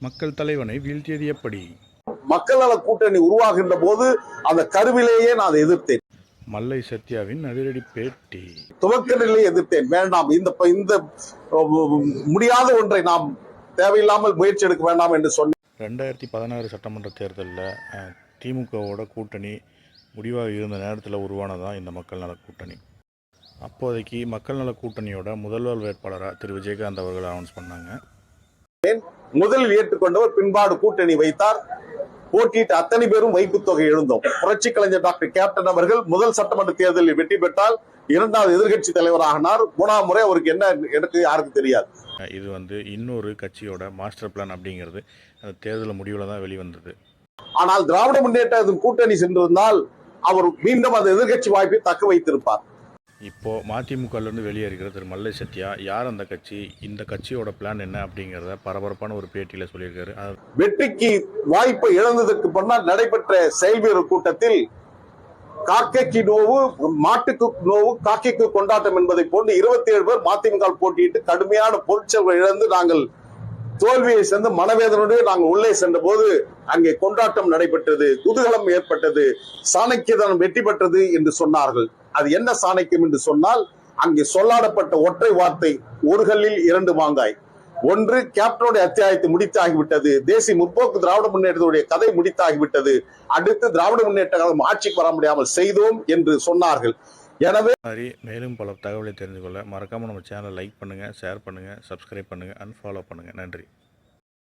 மக்கள் தலைவனை வீழ்த்தியது எப்படி? மக்கள் நல கூட்டணி உருவாகின்ற போது அந்த கருவிலேயே நான் எதிர்த்தேன். மல்லை சத்யாவின் அதிரடி பேட்டி. துவக்க நிலையை எதிர்த்தேன். வேண்டாம், இந்த முடியாத ஒன்றை நாம் தேவையில்லாமல் முயற்சி எடுக்க வேண்டாம் என்று சொன்னேன். 2016 சட்டமன்ற தேர்தலில் திமுகவோட கூட்டணி முடிவாக இருந்த நேரத்தில் உருவானதான் இந்த மக்கள் நல கூட்டணி. அப்போதைக்கு மக்கள் நல கூட்டணியோட முதல்வர் வேட்பாளராக திரு விஜயகாந்த் அவர்கள் அனௌன்ஸ் பண்ணாங்க. முதலில் ஏற்றுக்கொண்டவர் பின்பாடு கூட்டணி வைத்தார். போட்டியிட்ட அத்தனை பேரும் வைப்பு தொகை எழுந்தோம். புரட்சி கலைஞர் டாக்டர் கேப்டன் அவர்கள் முதல் சட்டமன்ற தேர்தலில் வெற்றி பெற்றால் இரண்டாவது எதிர்கட்சி தலைவராகினார். 3ஆம் முறை அவருக்கு என்ன எனக்கு யாருக்கு தெரியாது. இது இன்னொரு கட்சியோட மாஸ்டர் பிளான் அப்படிங்கிறது அந்த தேர்தல் முடிவில் தான் வெளிவந்தது. ஆனால் திராவிட முன்னேற்ற கூட்டணி சென்றிருந்தால் அவர் மீண்டும் அந்த எதிர்கட்சி வாய்ப்பை தக்க வைத்திருப்பார். இப்போ மதிமுகலேருந்து வெளியேறுகிற திரு மல்லை சத்யா யார் அந்த கட்சி, இந்த கட்சியோட பிளான் என்ன அப்படிங்கிறத பரபரப்பான ஒரு பேட்டியில சொல்லியிருக்காரு. வெற்றிக்கு வாய்ப்பை இழந்ததற்கு பின்னால் நடைபெற்ற செயல்வீரர் கூட்டத்தில் காக்கைக்கு நோவு, மாட்டுக்கு நோவு, காக்கைக்கு கொண்டாட்டம் என்பதை போன்று 27 பேர் மதிமுக போட்டியிட்டு கடுமையான பொருட்செலவை இழந்து நாங்கள் தோல்வியை சேர்ந்து மனவேதனுடைய நாங்கள் உள்ளே சென்ற போது அங்கே கொண்டாட்டம் நடைபெற்றது, குதூகலம் ஏற்பட்டது, சாணக்கியதனம் வெற்றி பெற்றது என்று சொன்னார்கள். அது என்ன சாணக்கியம் என்று சொன்னால், அங்கே சொல்லாடப்பட்ட ஒற்றை வார்த்தை, ஒரு கல்லில் 2 மாங்காய். ஒன்று, கேப்டனுடைய அத்தியாயத்தை முடித்தாகிவிட்டது, தேசிய முற்போக்கு திராவிட முன்னேற்றத்துடைய கதை முடித்தாகிவிட்டது, அடுத்து திராவிட முன்னேற்ற கழகம் ஆட்சிக்கு வர முடியாமல் செய்தோம் என்று சொன்னார்கள். எனவே மேலும் பல தகவலை தெரிந்து கொள்ள மறக்காம நம்ம சேனலை லைக் பண்ணுங்க, ஷேர் பண்ணுங்க, சப்ஸ்கிரைப் பண்ணுங்க, அண்ட் ஃபாலோ பண்ணுங்க. நன்றி.